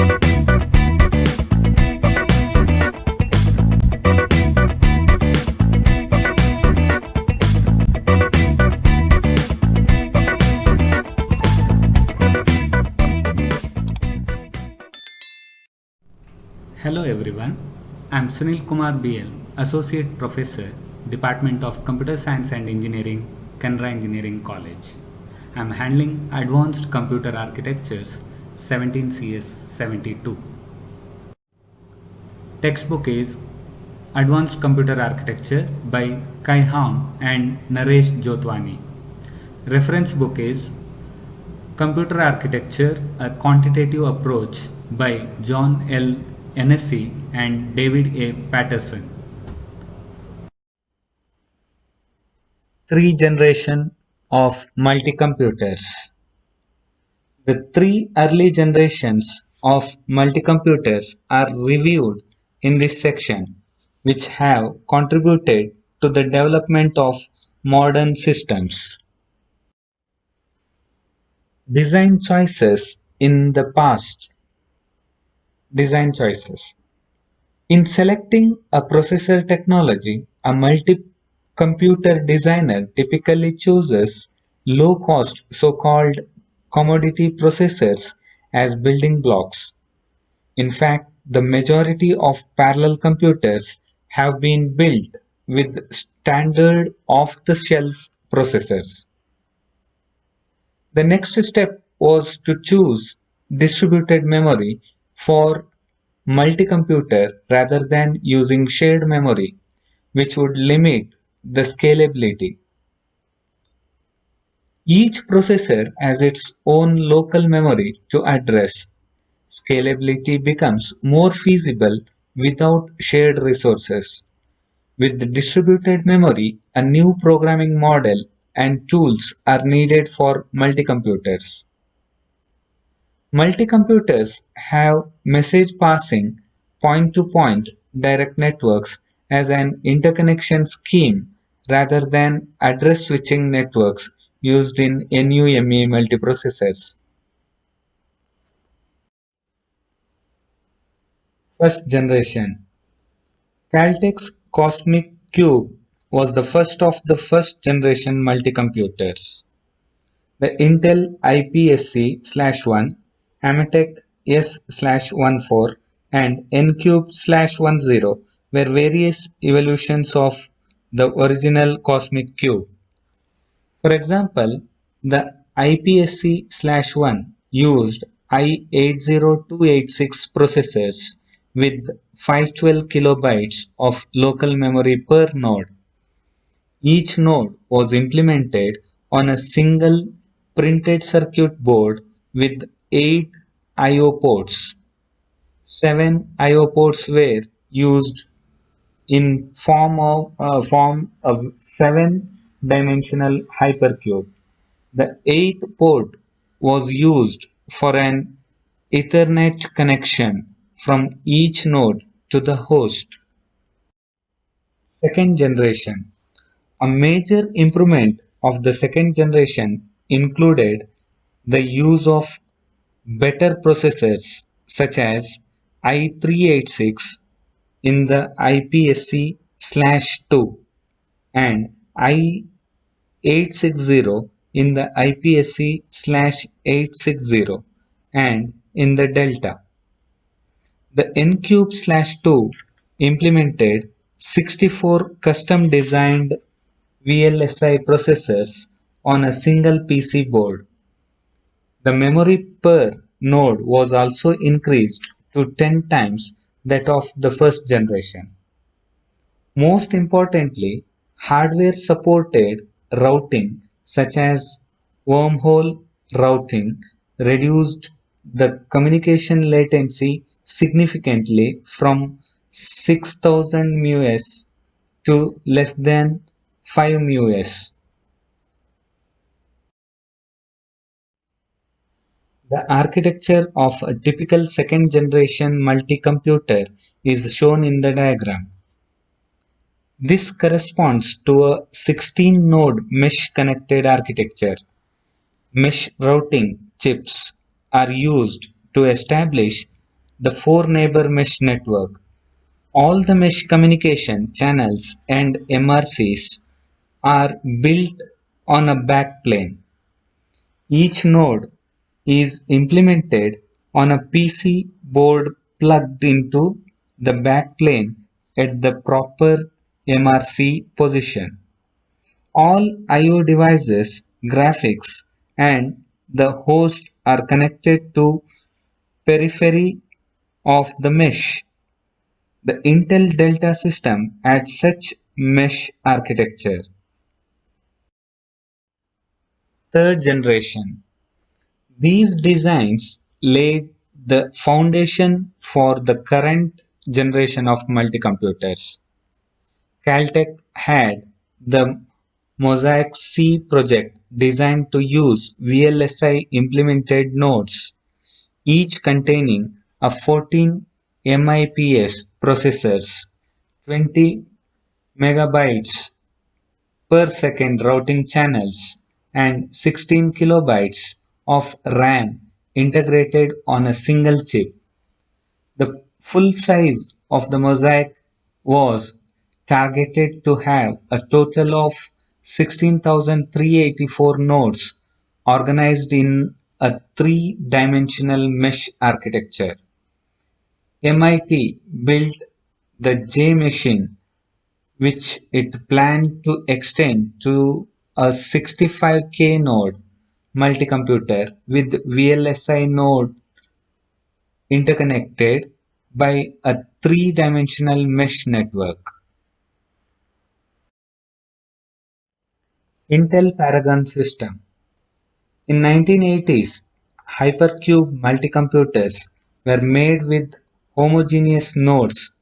Hello everyone, I am Sunil Kumar BL, Associate Professor, Department of Computer Science and Engineering, Canara Engineering College. I am handling Advanced Computer Architectures 17 CS 72. Textbook is Advanced Computer Architecture by Kai Hong and Naresh Jotwani. Reference book is Computer Architecture, a Quantitative Approach by John L. Hennessy and David A. Patterson. Three generation of multicomputers. The three early generations of multicomputers are reviewed in this section, which have contributed to the development of modern systems. Design choices in the past. Design choices. In selecting a processor technology, a multi-computer designer typically chooses low-cost so-called commodity processors as building blocks. In fact, the majority of parallel computers have been built with standard off-the-shelf processors. The next step was to choose distributed memory for multi-computer rather than using shared memory, which would limit the scalability. Each processor has its own local memory to address. Scalability becomes more feasible without shared resources. With distributed memory, a new programming model and tools are needed for multi-computers. Multi-computers have message passing point-to-point direct networks as an interconnection scheme rather than address switching networks used in NUME multiprocessors. First generation. Caltech's Cosmic Cube was the first of the first generation multicomputers. The Intel IPSC/1, Amatec S/14, and Ncube/10 were various evolutions of the original Cosmic Cube. For example, the IPSC/1 used i80286 processors with 512 kilobytes of local memory per node. Each node was implemented on a single printed circuit board with 8 I/O ports. 7 I/O ports were used in form of 7-dimensional hypercube. The eighth port was used for an Ethernet connection from each node to the host. Second generation. A major improvement of the second generation included the use of better processors such as i386 in the IPSC/2 and i860 in the IPSC/860 and in the Delta. The Ncube/2 implemented 64 custom-designed VLSI processors on a single PC board. The memory per node was also increased to 10 times that of the first generation. Most importantly, hardware-supported routing such as wormhole routing reduced the communication latency significantly from 6000 ms to less than 5 ms. The architecture of a typical second-generation multicomputer is shown in the diagram. This corresponds to a 16-node mesh-connected architecture. Mesh routing chips are used to establish the four neighbor mesh network. All the mesh communication channels and MRCs are built on a backplane. Each node is implemented on a PC board plugged into the backplane at the proper MRC position. All I/O devices, graphics, and the host are connected to periphery of the mesh. The Intel Delta system adds such mesh architecture. Third generation. These designs laid the foundation for the current generation of multicomputers. Caltech had the Mosaic C project designed to use VLSI implemented nodes, each containing a 14 MIPS processors, 20 megabytes per second routing channels, and 16 kilobytes of RAM integrated on a single chip. The full size of the Mosaic was targeted to have a total of 16,384 nodes organized in a three-dimensional mesh architecture. MIT built the J-Machine, which it planned to extend to a 65K node multicomputer with VLSI node interconnected by a three-dimensional mesh network. Intel Paragon system. In 1980s, hypercube multicomputers were made with homogeneous nodes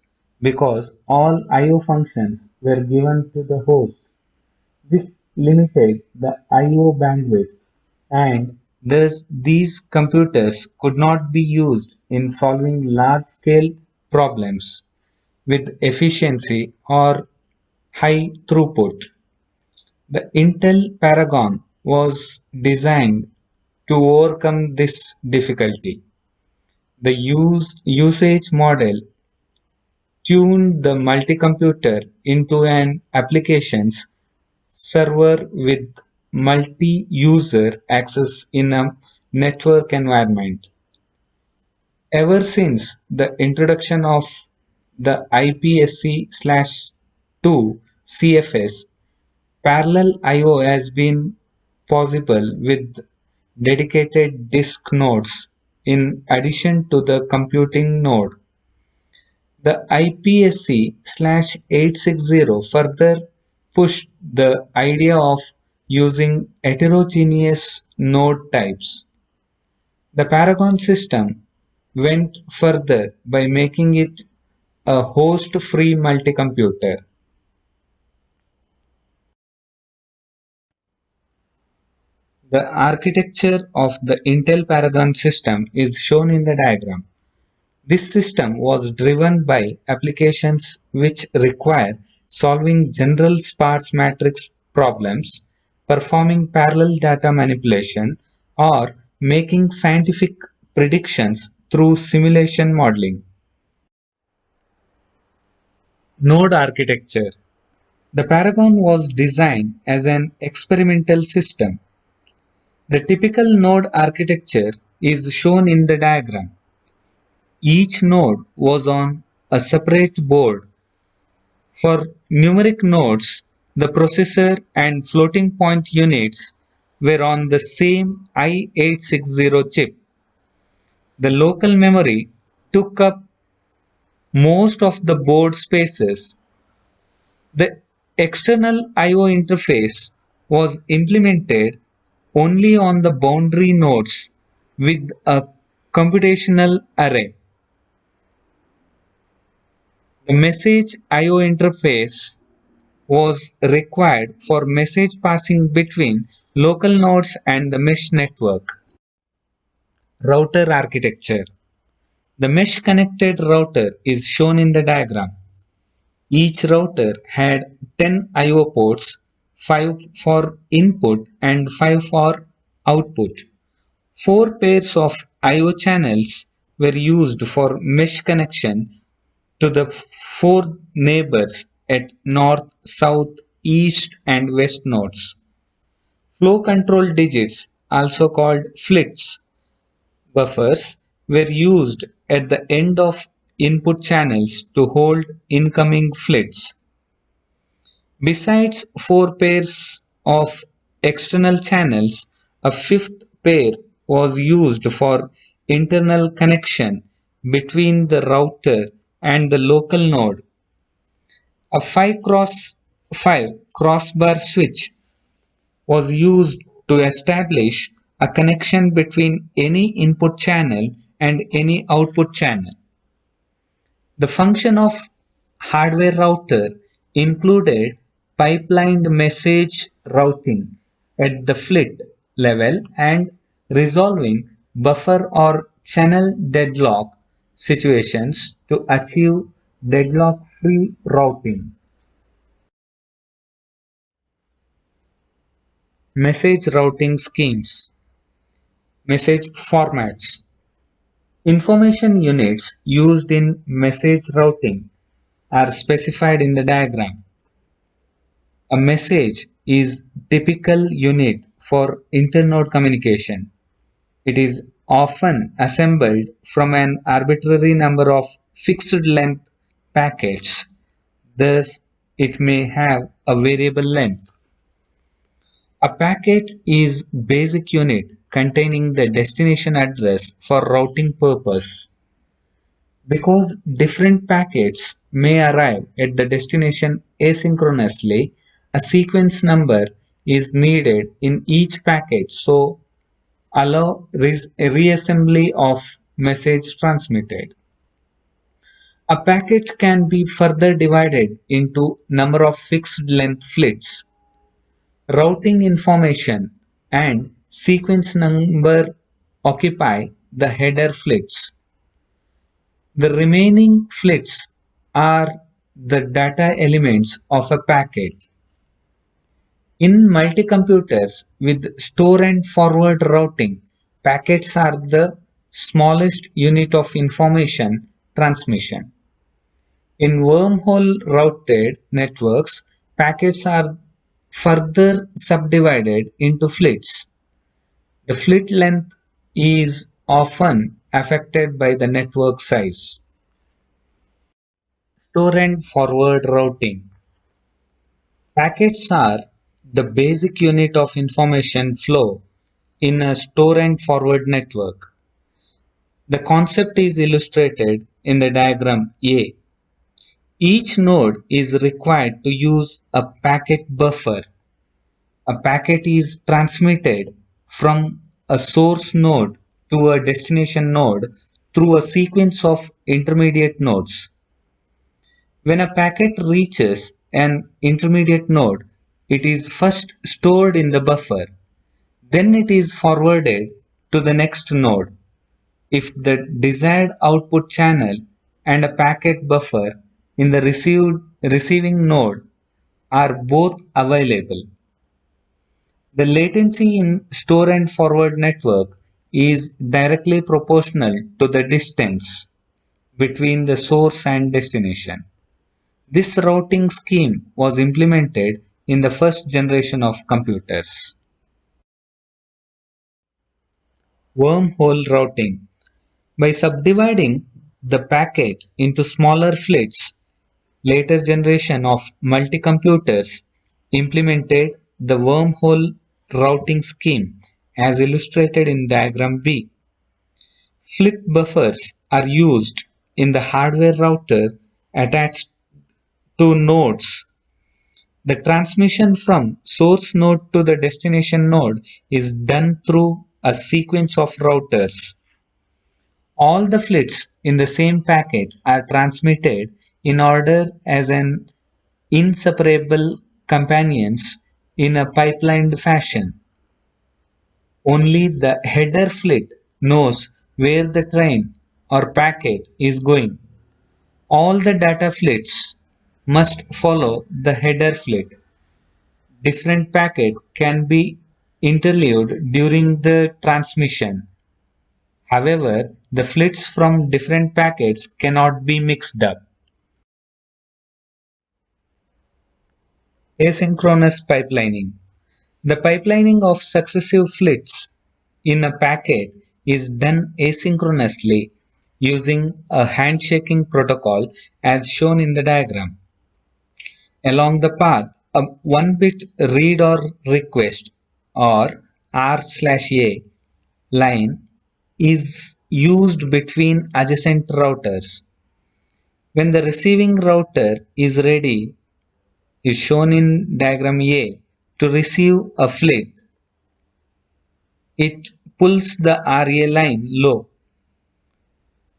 because all I/O functions were given to the host. This limited the I/O bandwidth, and thus these computers could not be used in solving large-scale problems with efficiency or high throughput. The Intel Paragon was designed to overcome this difficulty. The usage model tuned the multicomputer into an applications server with multi-user access in a network environment. Ever since the introduction of the IPSC/2 CFS, parallel I/O has been possible with dedicated disk nodes in addition to the computing node. The IPSC/860 further pushed the idea of using heterogeneous node types. The Paragon system went further by making it a host-free multicomputer. The architecture of the Intel Paragon system is shown in the diagram. This system was driven by applications which require solving general sparse matrix problems, performing parallel data manipulation, or making scientific predictions through simulation modeling. Node architecture. The Paragon was designed as an experimental system. The typical node architecture is shown in the diagram. Each node was on a separate board. For numeric nodes, the processor and floating point units were on the same i860 chip. The local memory took up most of the board spaces. The external I/O interface was implemented only on the boundary nodes with a computational array. The message I/O interface was required for message passing between local nodes and the mesh network. Router architecture. The mesh connected router is shown in the diagram. Each router had 10 I/O ports, 5 for input and 5 for output. 4 pairs of I/O channels were used for mesh connection to the four neighbors at north, south, east and west nodes. Flow control digits, also called flits, buffers, were used at the end of input channels to hold incoming flits. Besides four pairs of external channels, a fifth pair was used for internal connection between the router and the local node. A 5 cross 5 crossbar switch was used to establish a connection between any input channel and any output channel. The function of hardware router included pipelined message routing at the flit level and resolving buffer or channel deadlock situations to achieve deadlock-free routing. Message routing schemes. Message formats. Information units used in message routing are specified in the diagram. A message is typical unit for internode communication. It is often assembled from an arbitrary number of fixed-length packets, thus it may have a variable length. A packet is basic unit containing the destination address for routing purpose. Because different packets may arrive at the destination asynchronously, a sequence number is needed in each packet so allow reassembly of message transmitted. A packet can be further divided into number of fixed length flits. Routing information and sequence number occupy the header flits. The remaining flits are the data elements of a packet. In multi-computers with store and forward routing, packets are the smallest unit of information transmission. In wormhole routed networks, packets are further subdivided into flits. The flit length is often affected by the network size. Store and forward routing. Packets are the basic unit of information flow in a store and forward network. The concept is illustrated in the diagram A. Each node is required to use a packet buffer. A packet is transmitted from a source node to a destination node through a sequence of intermediate nodes. When a packet reaches an intermediate node, it is first stored in the buffer, then it is forwarded to the next node. If the desired output channel and a packet buffer in the receiving node are both available, the latency in store and forward network is directly proportional to the distance between the source and destination. This routing scheme was implemented in the first generation of computers. Wormhole routing. By subdividing the packet into smaller flits, later generation of multi-computers implemented the wormhole routing scheme as illustrated in diagram B. Flit buffers are used in the hardware router attached to nodes. The transmission from source node to the destination node is done through a sequence of routers. All the flits in the same packet are transmitted in order as an inseparable companions in a pipelined fashion. Only the header flit knows where the train or packet is going. All the data flits must follow the header flit. Different packets can be interleaved during the transmission. However, the flits from different packets cannot be mixed up. Asynchronous pipelining. The pipelining of successive flits in a packet is done asynchronously using a handshaking protocol as shown in the diagram. Along the path, a 1-bit read or request or R/A line is used between adjacent routers. When the receiving router is ready, is shown in diagram A, to receive a flit, it pulls the RA line low.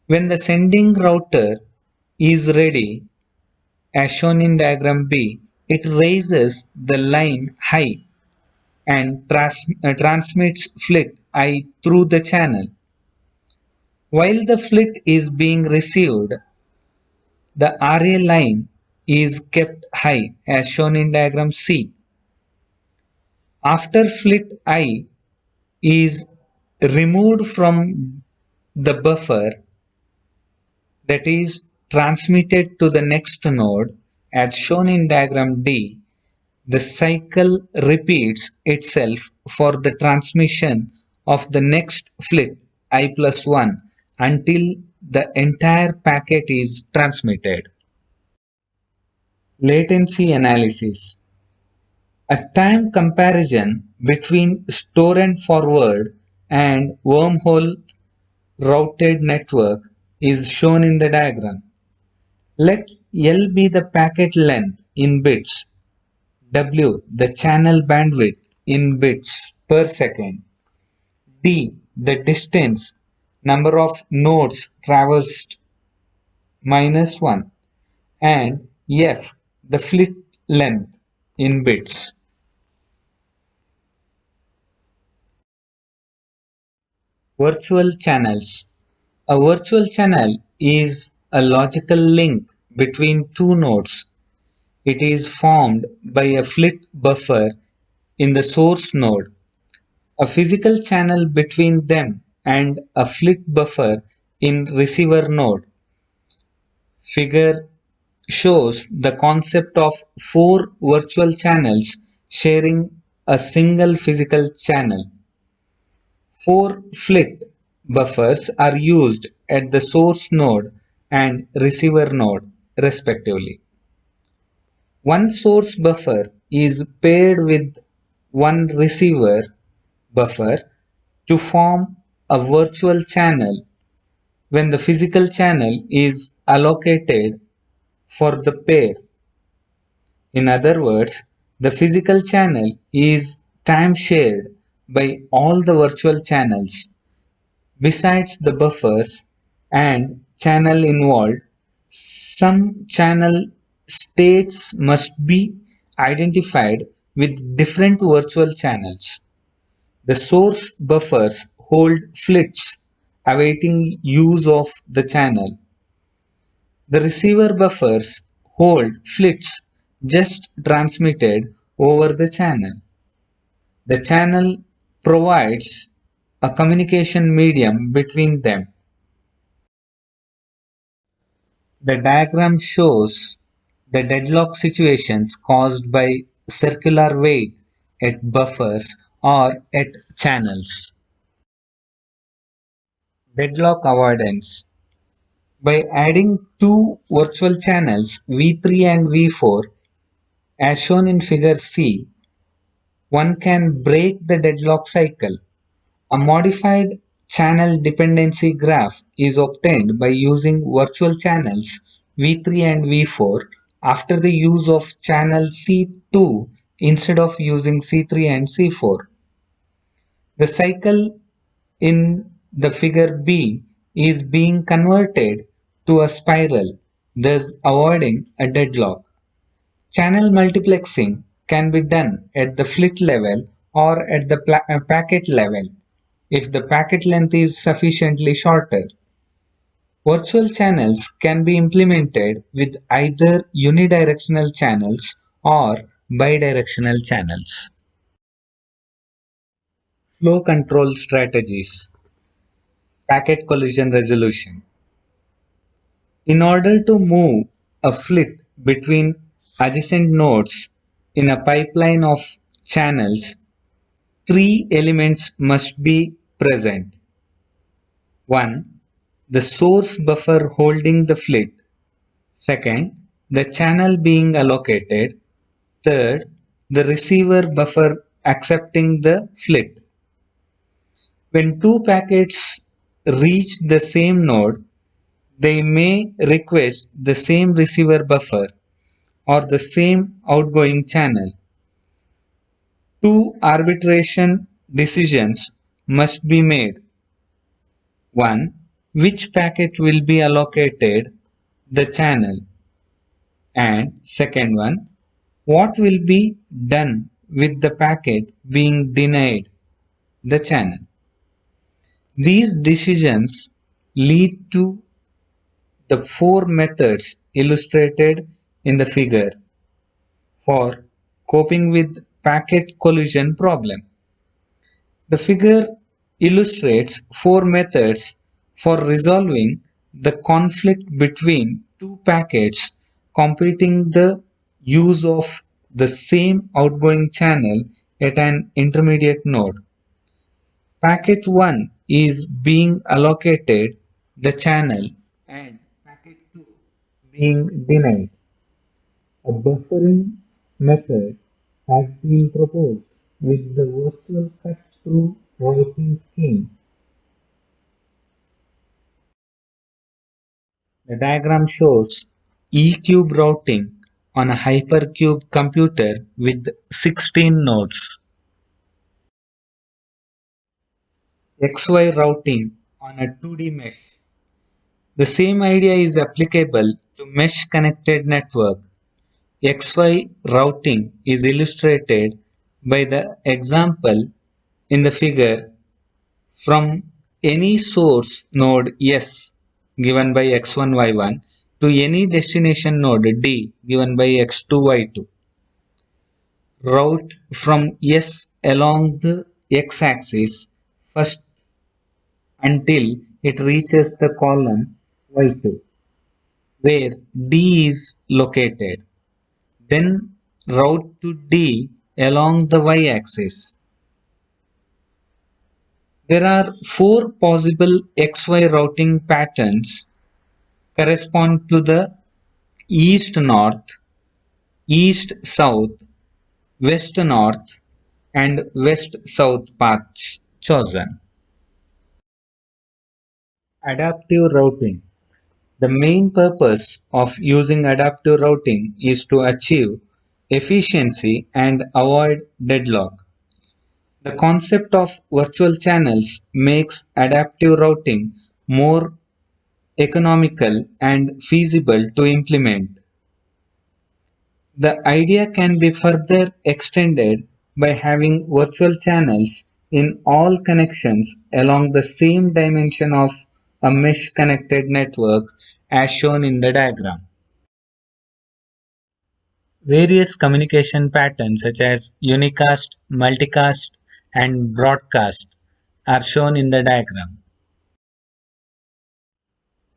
When the sending router is ready, as shown in diagram B, it raises the line high and transmits flit I through the channel. While the flit is being received, the RA line is kept high as shown in diagram C. After flit I is removed from the buffer, that is transmitted to the next node as shown in diagram D, the cycle repeats itself for the transmission of the next flit I plus 1 until the entire packet is transmitted. Latency analysis. A time comparison between store and forward and wormhole routed network is shown in the diagram. Let L be the packet length in bits, W the channel bandwidth in bits per second, D the distance number of nodes traversed minus 1, and F the flit length in bits. Virtual channels. A virtual channel is a logical link between two nodes. It is formed by a flit buffer in the source node, a physical channel between them, and a flit buffer in receiver node. Figure shows the concept of four virtual channels sharing a single physical channel. Four flit buffers are used at the source node and receiver node, respectively. One source buffer is paired with one receiver buffer to form a virtual channel when the physical channel is allocated for the pair. In other words, the physical channel is time shared by all the virtual channels. Besides the buffers and channel involved, some channel states must be identified with different virtual channels. The source buffers hold flits awaiting use of the channel. The receiver buffers hold flits just transmitted over the channel. The channel provides a communication medium between them. The diagram shows the deadlock situations caused by circular wait at buffers or at channels. Deadlock avoidance. By adding two virtual channels V3 and V4 as shown in figure C, one can break the deadlock cycle. A modified channel dependency graph is obtained by using virtual channels V3 and V4 after the use of channel C2 instead of using C3 and C4. The cycle in the figure B is being converted to a spiral, thus avoiding a deadlock. Channel multiplexing can be done at the flit level or at the packet level if the packet length is sufficiently shorter. Virtual channels can be implemented with either unidirectional channels or bidirectional channels. Flow control strategies. Packet collision resolution. In order to move a fleet between adjacent nodes in a pipeline of channels, three elements must be present. 1. The source buffer holding the fleet. Second, the channel being allocated. Third, the receiver buffer accepting the fleet. When two packets reach the same node, they may request the same receiver buffer or the same outgoing channel. Two arbitration decisions must be made. One, which packet will be allocated the channel, and second one, what will be done with the packet being denied the channel. These decisions lead to the four methods illustrated in the figure for coping with packet collision problem. The figure illustrates four methods for resolving the conflict between two packets competing the use of the same outgoing channel at an intermediate node. Packet 1 is being allocated the channel and packet 2 being denied. A buffering method has been proposed with the virtual cut-through routing scheme. The diagram shows E-cube routing on a hypercube computer with 16 nodes. XY routing on a 2D mesh. The same idea is applicable to mesh-connected network. XY routing is illustrated by the example in the figure from any source node S given by x1 y1 to any destination node D given by x2 y2. Route from S along the x-axis first until it reaches the column y2 where D is located. Then route to D along the y-axis. There are four possible XY routing patterns correspond to the east-north, east-south, west-north, and west-south paths chosen. Adaptive routing. The main purpose of using adaptive routing is to achieve efficiency and avoid deadlock. The concept of virtual channels makes adaptive routing more economical and feasible to implement. The idea can be further extended by having virtual channels in all connections along the same dimension of a mesh-connected network as shown in the diagram. Various communication patterns such as unicast, multicast, and broadcast are shown in the diagram.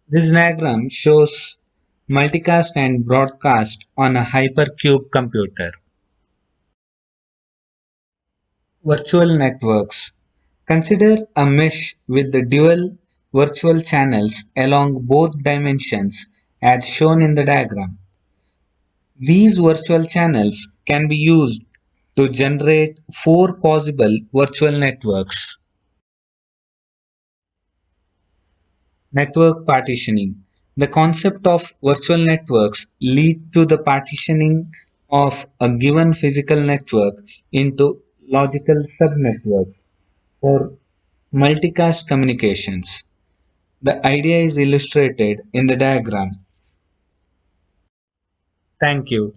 This diagram shows multicast and broadcast on a hypercube computer. Virtual networks. Consider a mesh with the dual virtual channels along both dimensions as shown in the diagram. These virtual channels can be used to generate four possible virtual networks. Network partitioning. The concept of virtual networks lead to the partitioning of a given physical network into logical subnetworks for multicast communications. The idea is illustrated in the diagram. Thank you.